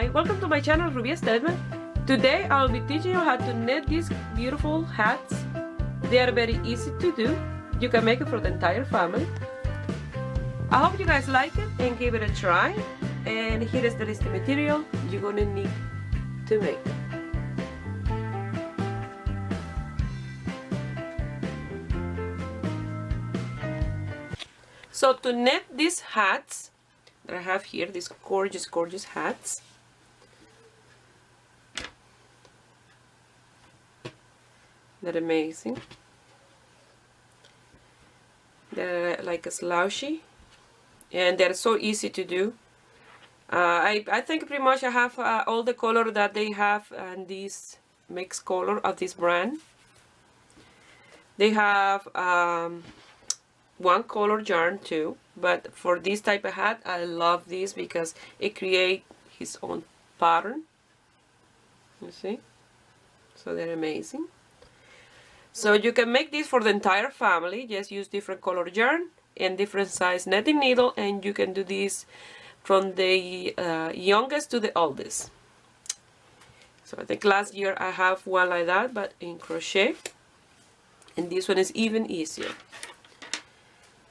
Hi, welcome to my channel, Ruby Stedman. Today I'll be teaching you how to knit these beautiful hats. They are very easy to do. You can make it for the entire family. I hope you guys like it and give it a try. And here is the list of material you're gonna need to make it. So to knit these hats that I have here, these gorgeous hats, they're amazing. They're like a slouchy and they're so easy to do. I think pretty much I have all the color that they have and this mixed color of this brand. They have one color yarn too, but for this type of hat I love this because it creates his own pattern. You see? So they're amazing. So you can make this for the entire family. Just use different color yarn and different size netting needle, and you can do this from the youngest to the oldest. So I think last year I have one like that, but in crochet, and this one is even easier.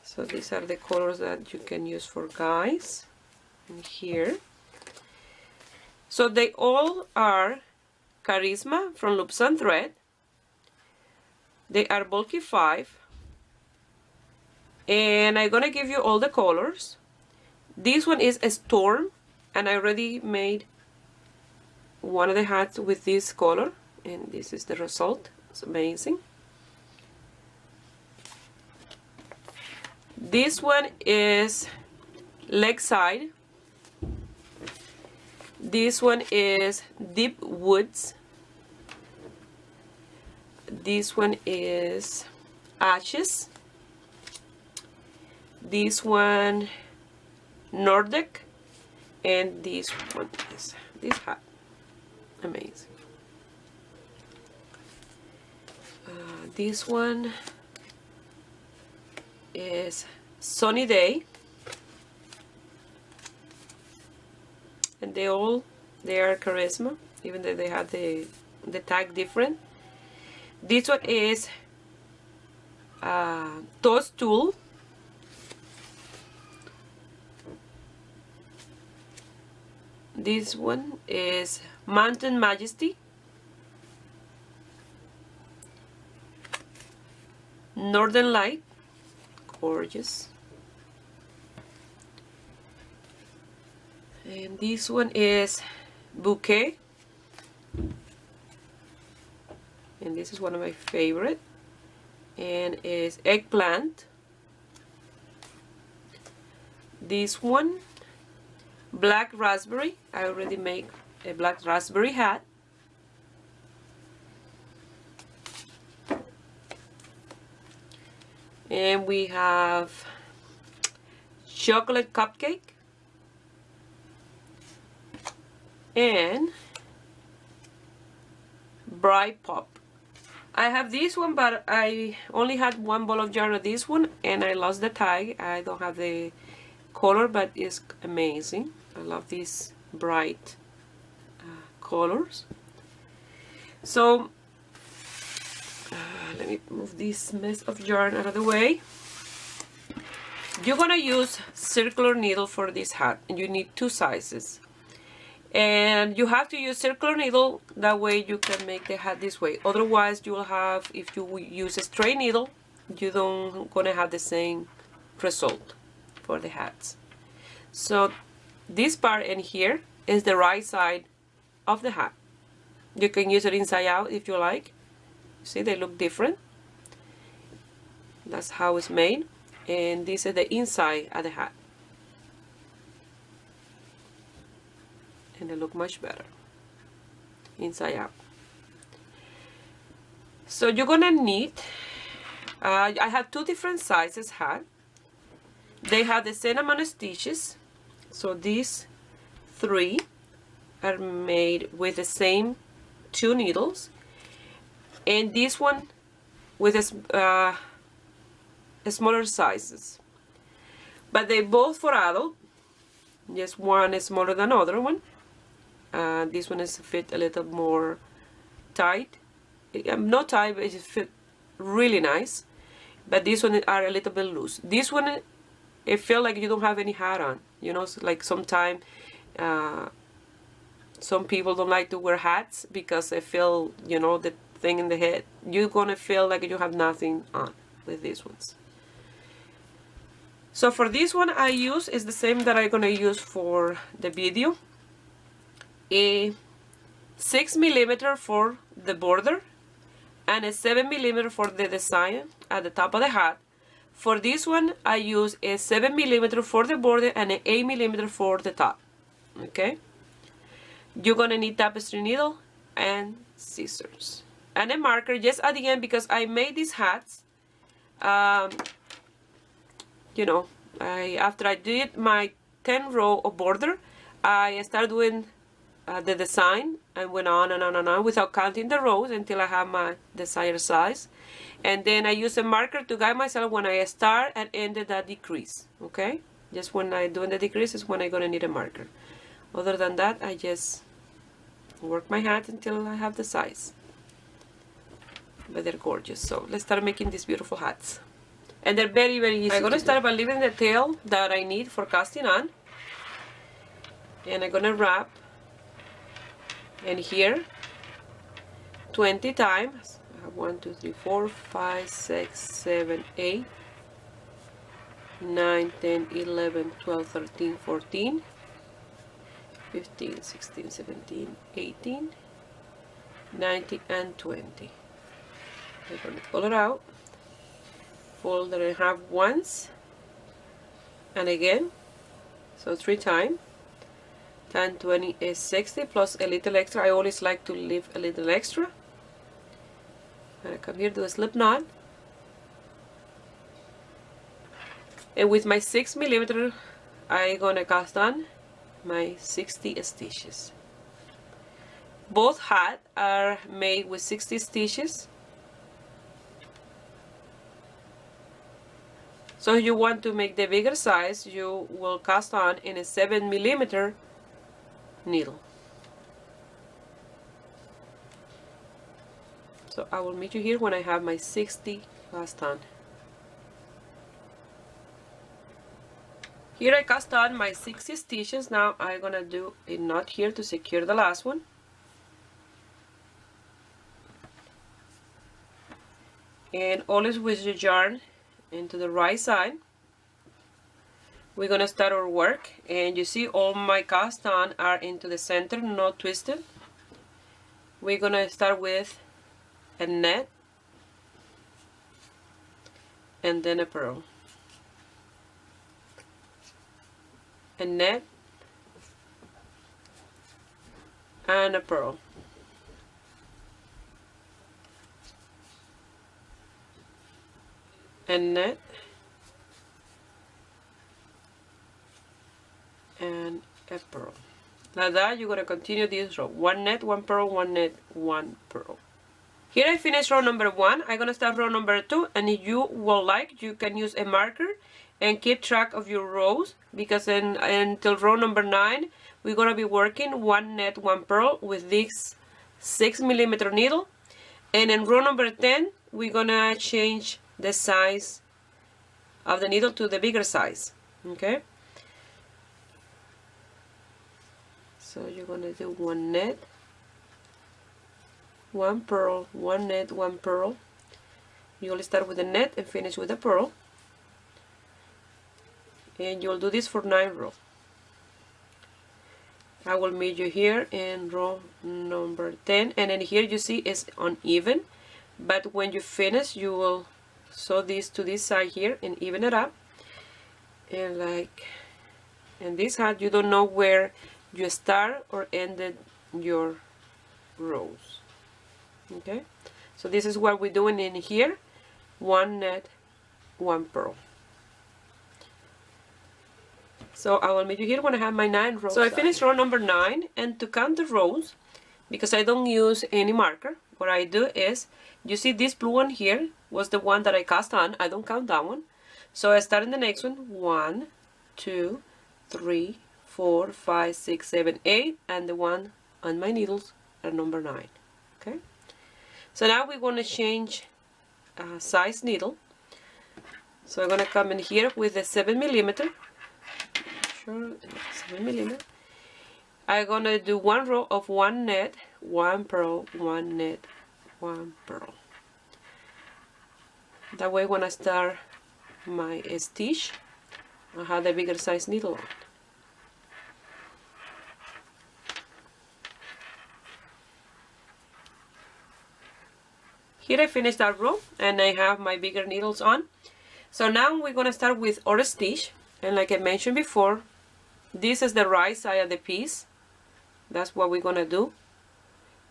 So these are the colors that you can use for guys in here. So they all are Charisma from Loops and Thread. They are bulky 5, and I'm gonna give you all the colors. This one is a Storm, and I already made one of the hats with this color, and this is the result. It's amazing. This one is Lakeside. This one is Deep Woods. This one is Ashes. This one Nordic, and this one is this hat. Amazing. This one is Sunny Day, and they are Charisma, even though they have the tag different. This one is Toadstool. This one is Mountain Majesty. Northern Light, gorgeous. And this one is Bouquet. And this is one of my favorite, and is Eggplant. This one, Black Raspberry. I already make a black raspberry hat. And we have Chocolate Cupcake and Bright Pop. I have this one, but I only had one ball of yarn of this one, and I lost the tag. I don't have the color, but it's amazing. I love these bright colors. So let me move this mess of yarn out of the way. You're gonna use circular needle for this hat, and you need 2 sizes. And you have to use circular needle, that way you can make the hat this way. Otherwise you will have, if you use a straight needle, you don't gonna have the same result for the hats. So this part in here is the right side of the hat. You can use it inside out if you like. See, they look different. That's how it's made. And this is the inside of the hat. And they look much better inside out. So you're gonna need I have 2 different sizes hat. They have the same amount of stitches, so these 3 are made with the same 2 needles, and this one with a smaller sizes, but they both for adult. Just one is smaller than other one. This one is fit a little more tight. Not tight, but it fit really nice. But this one are a little bit loose. This one, it feels like you don't have any hat on. You know, so like sometimes some people don't like to wear hats because they feel, you know, the thing in the head. You're gonna feel like you have nothing on with these ones. So for this one I use is the same that I'm gonna use for the video. A 6mm for the border and a 7mm for the design at the top of the hat. For this one I use a 7mm for the border and an 8mm for the top. Okay, you're gonna need tapestry needle and scissors and a marker just at the end, because I made these hats. You know, after I did my 10 row of border, I started doing the design and went on and on and on without counting the rows until I have my desired size. And then I use a marker to guide myself when I start and ended that decrease. Okay, just when I do the decrease is when I'm gonna need a marker. Other than that, I just work my hat until I have the size. But they're gorgeous. So let's start making these beautiful hats. And they're very, very easy. I'm going to start by leaving the tail that I need for casting on. And I'm going to wrap in here 20 times. 1, 2, 3, 4, 5, 6, 7, 8, 9, 10, 11, 12, 13, 14, 15, 16, 17, 18, 19, and 20. I'm going to pull it out, fold it in half once, and again, so 3 times. 10, 20 is 60 plus a little extra. I always like to leave a little extra. And I come here, do a slip knot, and with my 6mm, I'm gonna cast on my 60 stitches. Both hats are made with 60 stitches. So if you want to make the bigger size, you will cast on in a 7mm needle. So I will meet you here when I have my 60 cast on. Here I cast on my 60 stitches. Now I'm gonna do a knot here to secure the last one. And always with your yarn into the right side. We're gonna start our work, and you see all my cast on are into the center, not twisted. We're gonna start with a net and then a purl, a net and a purl, a net and a purl. Like that, you're going to continue this row. 1 net, 1 purl, 1 net, 1 purl. Here I finished row number 1. I'm going to start row number 2, and if you would like, you can use a marker and keep track of your rows, because until row number 9 we're going to be working 1 net, 1 purl with this 6mm needle, and in row number 10 we're going to change the size of the needle to the bigger size. Okay, so you're going to do 1 net, 1 purl, 1 net, 1 purl. You will start with a net and finish with a purl, and you'll do this for 9 rows. I will meet you here in row number 10, and then here you see it's uneven, but when you finish you will sew this to this side here and even it up. And like in this hat, you don't know where you start or ended your rows. Okay, so this is what we're doing in here. 1 net, 1 purl. So I will meet you here when I have my 9 rows. So I finished row number 9, and to count the rows, because I don't use any marker, what I do is, you see this blue one here was the one that I cast on. I don't count that one. So I start in the next one. 1, 2, 3, 4, 5, 6, 7, 8, and the one and my needles are number 9. Okay, so now we're going to change size needle. So I'm going to come in here with a 7mm. Sure, 7mm. I'm going to do 1 row of 1 net, 1 purl, 1 net, 1 purl. That way when I start my stitch, I have the bigger size needle on. Here I finished that row and I have my bigger needles on. So now we're going to start with our stitch, and like I mentioned before, this is the right side of the piece. That's what we're going to do.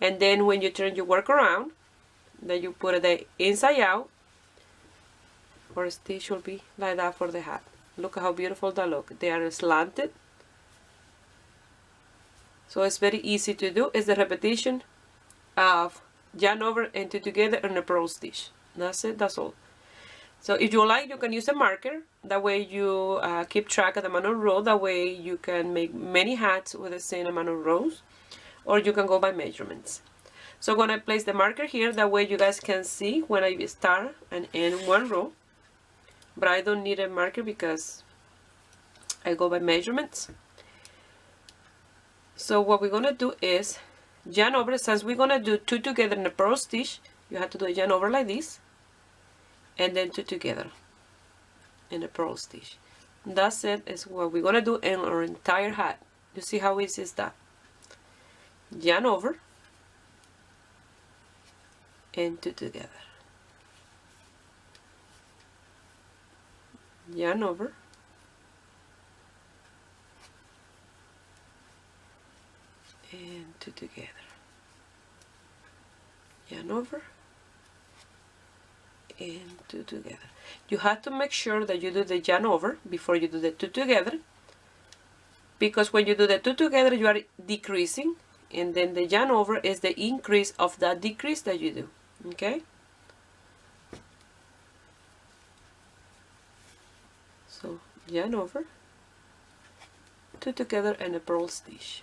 And then when you turn your work around, then you put the inside out. Our stitch will be like that for the hat. Look how beautiful that look. They are slanted. So it's very easy to do. It's the repetition of yarn over and two together and a purl stitch. That's it, that's all. So if you like, you can use a marker. That way you keep track of the amount of rows. That way you can make many hats with the same amount of rows. Or you can go by measurements. So I'm going to place the marker here. That way you guys can see when I start and end one row. But I don't need a marker because I go by measurements. So what we're going to do is yarn over. Since we're going to do 2 together in a purl stitch, you have to do a yarn over like this. And then 2 together in a purl stitch. That's it. Is what we're going to do in our entire hat. You see how easy is that? Yarn over and 2 together. Yarn over and 2 together. Yarn over and 2 together. You have to make sure that you do the yarn over before you do the 2 together, because when you do the 2 together you are decreasing, and then the yarn over is the increase of that decrease that you do. Okay, so yarn over, 2 together and a purl stitch.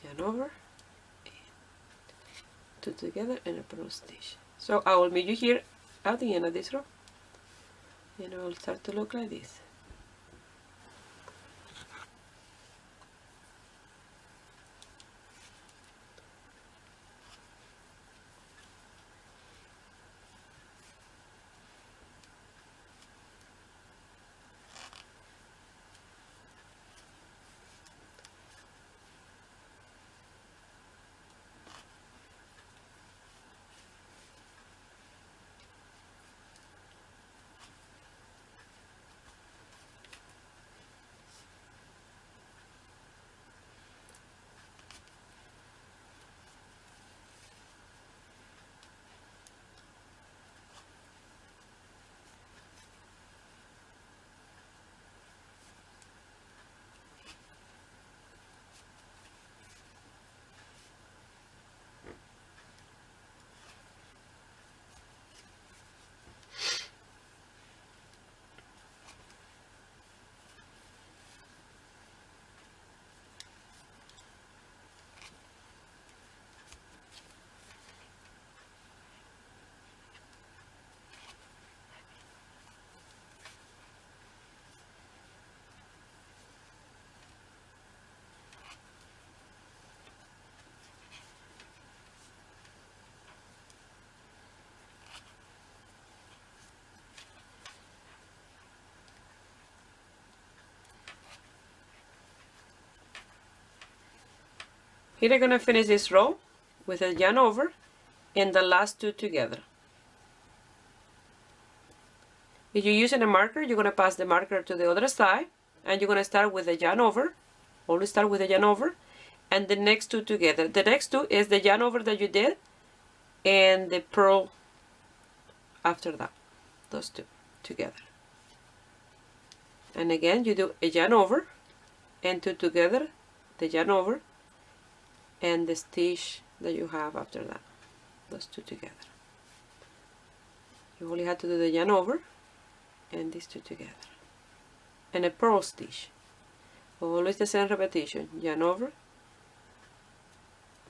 Yarn over, 2 together and a purl stitch. So I will meet you here at the end of this row, and it will start to look like this. Here I'm going to finish this row with a yarn over and the last 2 together. If you're using a marker, you're going to pass the marker to the other side, and you're going to start with a yarn over. Always start with a yarn over and the next 2 together. The next 2 is the yarn over that you did and the purl after that. Those 2 together. And again you do a yarn over and 2 together, the yarn over and the stitch that you have after that. Those 2 together. You only have to do the yarn over and these 2 together and a purl stitch. always the same repetition. Yarn over,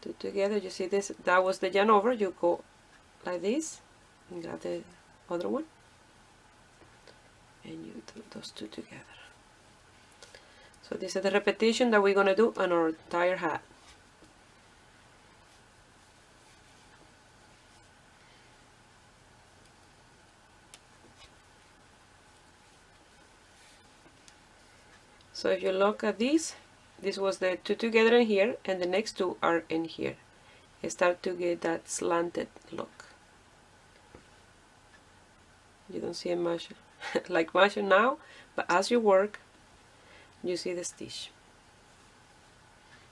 2 together. You see this? That was the yarn over. You go like this and grab the other one, and you do those 2 together. So this is the repetition that we're going to do on our entire hat. So if you look at this was the 2 together in here, and the next 2 are in here. You start to get that slanted look. You don't see it much like much now, but as you work, you see the stitch.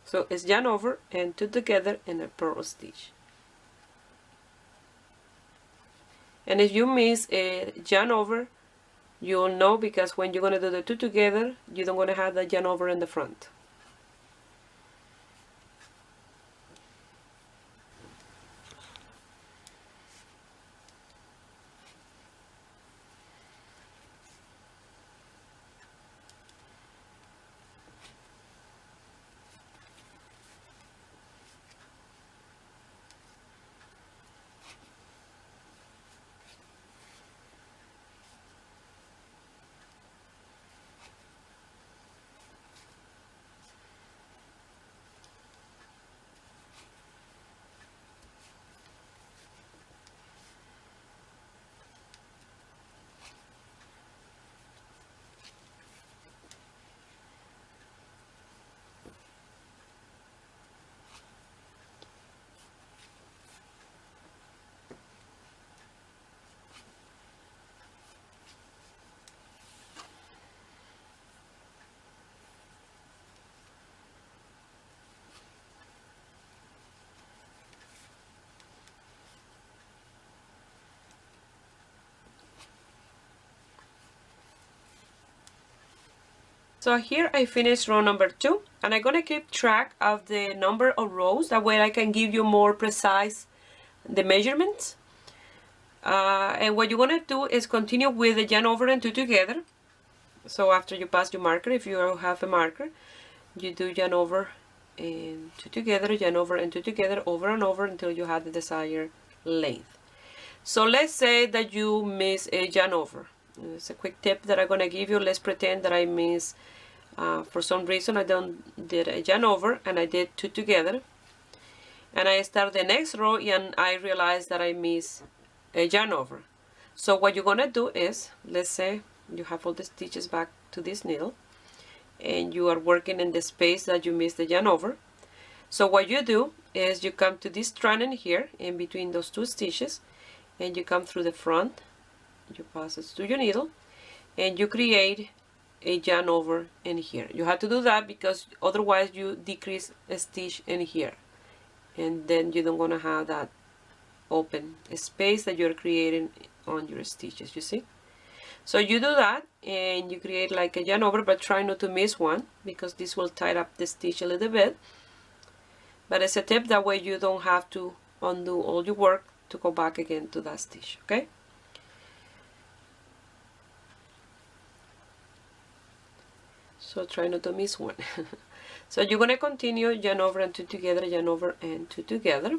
So it's yarn over and 2 together and a purl stitch. And if you miss a yarn over, you'll know, because when you're going to do the 2 together, you don't want to have that yarn over in the front. So here I finished row number 2, and I'm gonna keep track of the number of rows. That way I can give you more precise the measurements. And what you're gonna do is continue with the yarn over and 2 together. So after you pass your marker, if you have a marker, you do yarn over and 2 together, yarn over and 2 together, over and over until you have the desired length. So let's say that you miss a yarn over. It's a quick tip that I'm gonna give you. Let's pretend that I miss, for some reason I did a yarn over and I did 2 together, and I start the next row and I realize that I miss a yarn over. So what you're gonna do is, let's say you have all the stitches back to this needle and you are working in the space that you missed the yarn over. So what you do is you come to this strand in here in between those 2 stitches, and you come through the front, you pass it to your needle, and you create a yarn over in here. You have to do that because otherwise you decrease a stitch in here, and then you don't want to have that open space that you're creating on your stitches, you see. So you do that and you create like a yarn over, but try not to miss one because this will tie up the stitch a little bit. But it's a tip, that way you don't have to undo all your work to go back again to that stitch, okay? So try not to miss one. So you're going to continue yarn over and 2 together, yarn over and 2 together.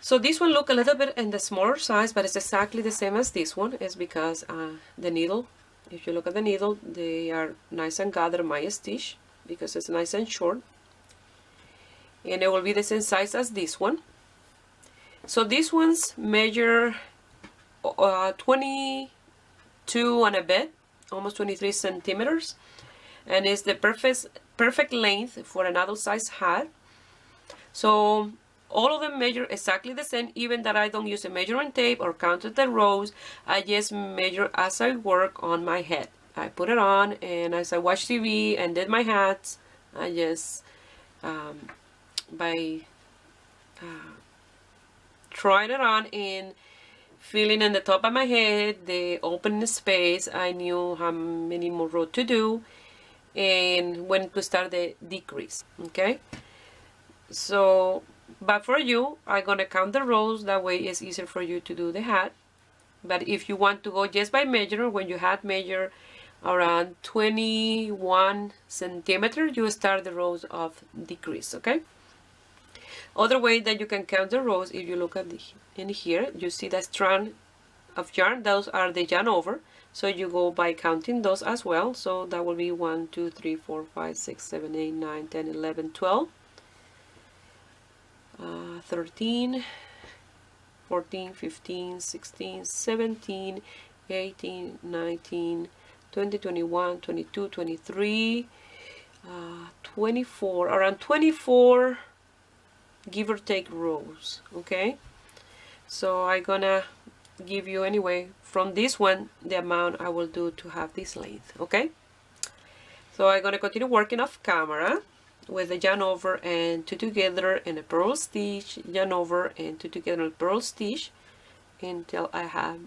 So this one look a little bit in the smaller size, but it's exactly the same as this one. It's because the needle, if you look at the needle, they are nice and gathered my stitch because it's nice and short. And it will be the same size as this one. So these ones measure 22 and a bit, almost 23 centimeters, and it's the perfect length for an adult size hat. So all of them measure exactly the same, even that I don't use a measuring tape or counted the rows. I just measure as I work on my head. I put it on, and as I watch TV and did my hats, I just by trying it on and feeling in the top of my head the open space, I knew how many more rows to do and when to start the decrease. Okay, so but for you, I'm gonna count the rows, that way it's easier for you to do the hat. But if you want to go just by measure, when you hat measure around 21 centimeters, you start the rows of decrease. Okay. Other way that you can count the rows, if you look at in here, you see that strand of yarn. Those are the yarn over. So you go by counting those as well. So that will be 1, 2, 3, 4, 5, 6, 7, 8, 9, 10, 11, 12, 13, 14, 15, 16, 17, 18, 19, 20, 21, 22, 23, 24, around 24 give or take rows. Okay, so I'm gonna give you anyway from this one the amount I will do to have this length. Okay, so I'm gonna continue working off camera with the yarn over and 2 together and a purl stitch, yarn over and 2 together and a purl stitch until I have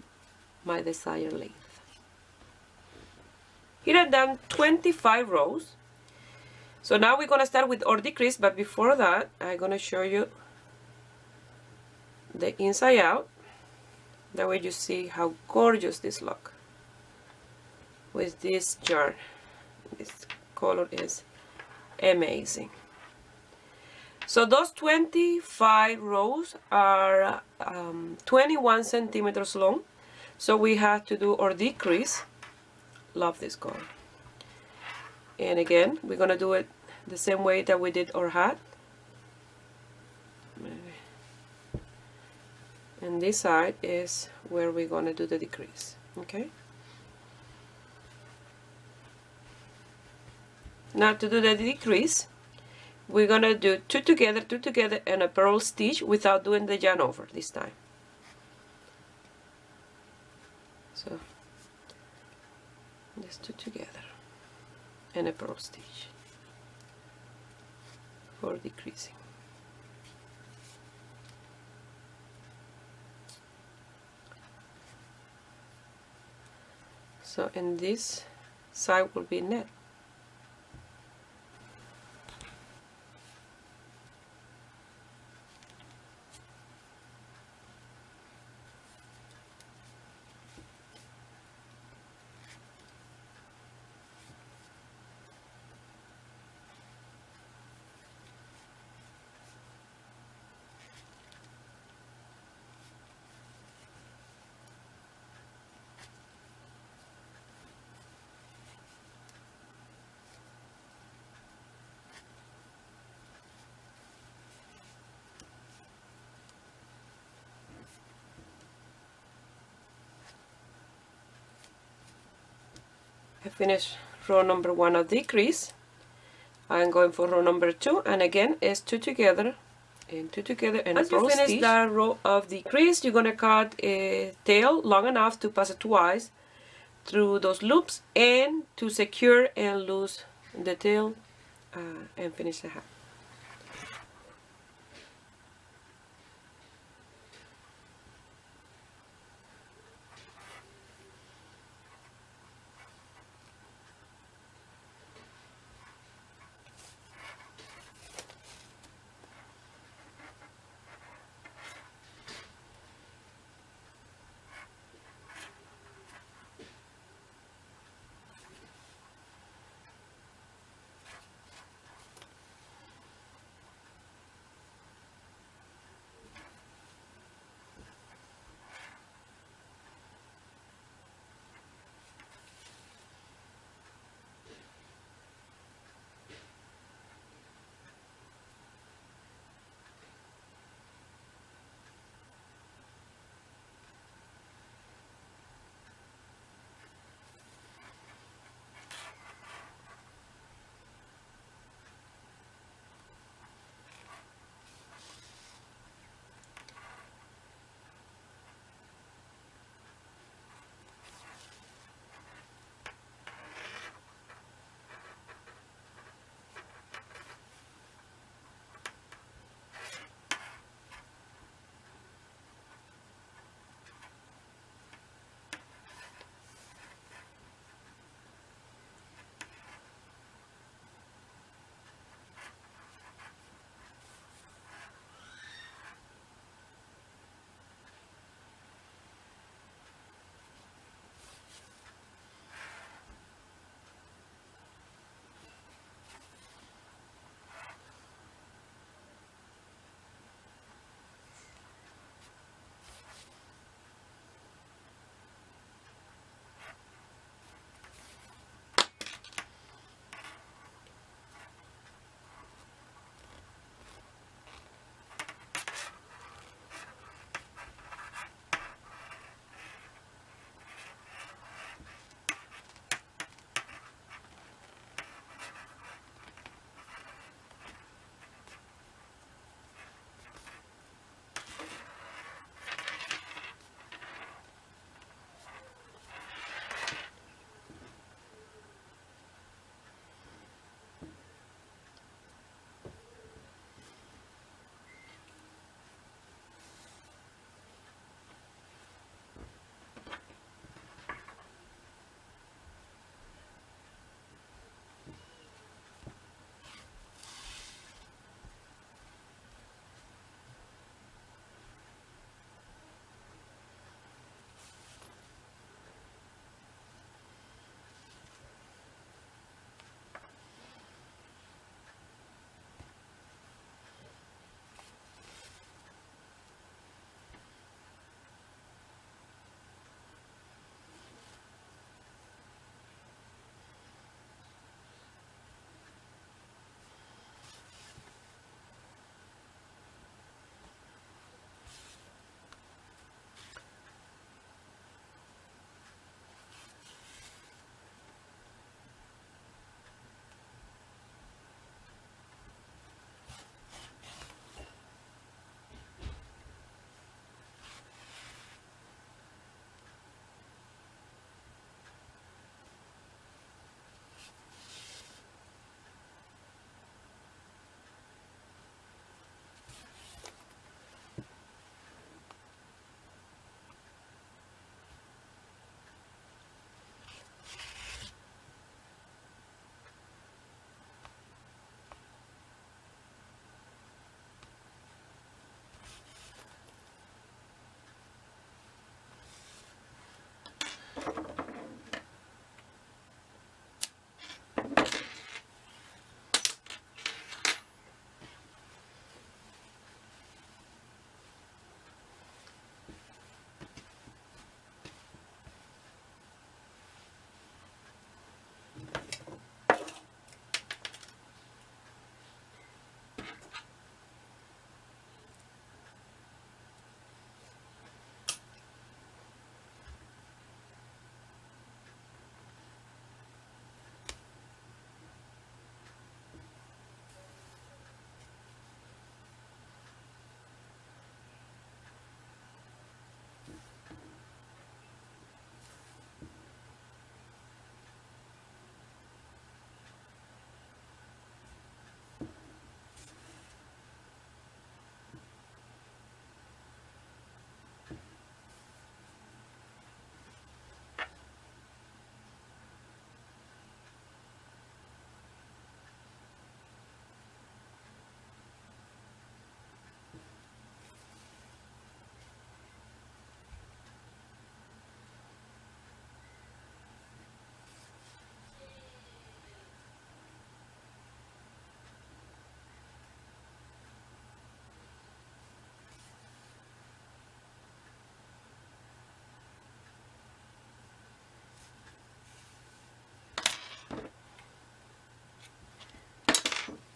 my desired length. Here I've done 25 rows. So now we're gonna start with our decrease, but before that I'm gonna show you the inside out. That way you see how gorgeous this look with this yarn. This color is amazing. So those 25 rows are 21 centimeters long. So we have to do our decrease. Love this color. And again, we're gonna do it the same way that we did our hat. And this side is where we're gonna do the decrease. Okay. Now to do the decrease, we're gonna do 2 together and a purl stitch without doing the yarn over this time. So just 2 together and a purl stitch for decreasing. So in this side will be net. I finished row number 1 of decrease. I'm going for row number 2, and again it's 2 together and 2 together and a purl stitch. Once you finish that row of decrease, you're gonna cut a tail long enough to pass it twice through those loops and to secure and loose the tail and finish the hat.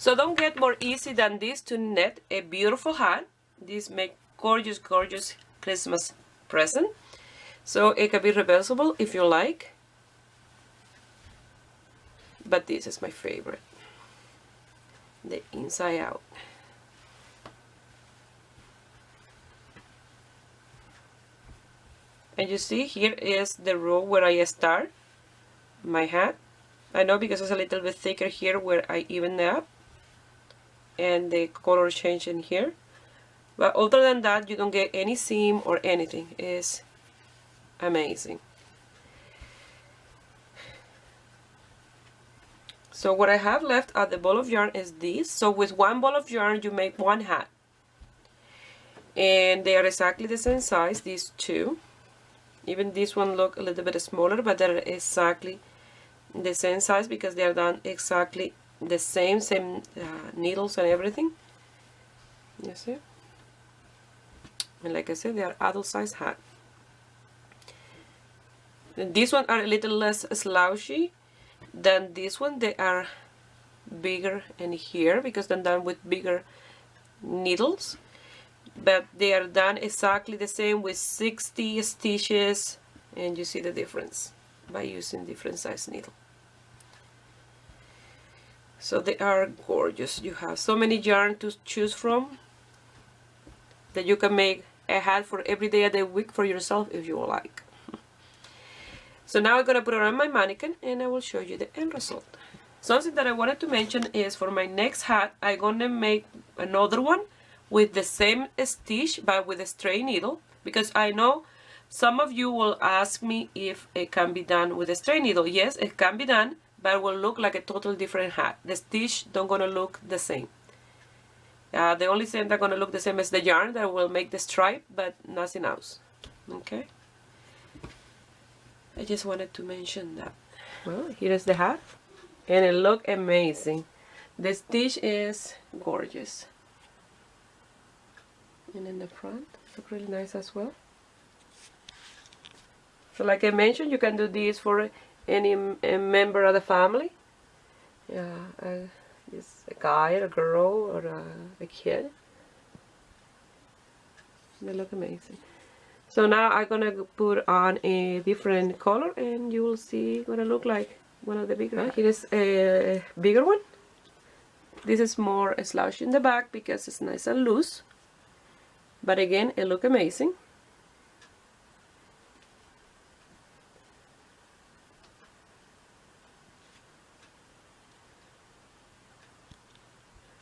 So don't get more easy than this to knit a beautiful hat. This make gorgeous, gorgeous Christmas present. So it can be reversible if you like. But this is my favorite. The inside out. And you see, here is the row where I start my hat. I know because it's a little bit thicker here where I even it up. And the color change in here. But other than that, you don't get any seam or anything. It's amazing. So what I have left at the ball of yarn is this. So with one ball of yarn, you make one hat. And they are exactly the same size, these two. Even this one look a little bit smaller, but they're exactly the same size because they are done exactly the same needles and everything. You see? And like I said, they are adult size hat. And these ones are a little less slouchy than this one. They are bigger in here because they're done with bigger needles. But they are done exactly the same with 60 stitches, and you see the difference by using different size needle. So they are gorgeous. You have so many yarn to choose from that you can make a hat for every day of the week for yourself if you like. So now I'm going to put it on my mannequin and I will show you the end result. Something that I wanted to mention is for my next hat, I'm going to make another one with the same stitch but with a straight needle, because I know some of you will ask me if it can be done with a straight needle. Yes, it can be done, but it will look like a totally different hat. The stitch don't gonna look the same. The only thing that's gonna look the same is the yarn that will make the stripe, but nothing else. Okay, I just wanted to mention that. Well, here is the hat and it looks amazing. The stitch is gorgeous. And in the front, look really nice as well. So like I mentioned, you can do this for any member of the family. Yeah, it's a guy, or a girl, or a kid. They look amazing. So now I'm gonna put on a different color and you will see what it look like. One of the bigger. Here is a bigger one. This is more slouchy in the back because it's nice and loose. But again, it looks amazing.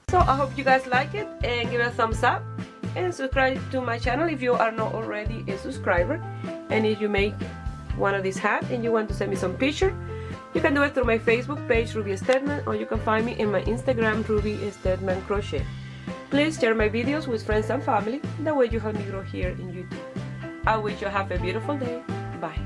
So I hope you guys like it and give it a thumbs up and subscribe to my channel if you are not already a subscriber. And if you make one of these hats and you want to send me some picture, you can do it through my Facebook page, Ruby Stedman, or you can find me in my Instagram, Ruby Stedman Crochet. Please share my videos with friends and family, that way you help me grow here in YouTube. I wish you have a beautiful day. Bye.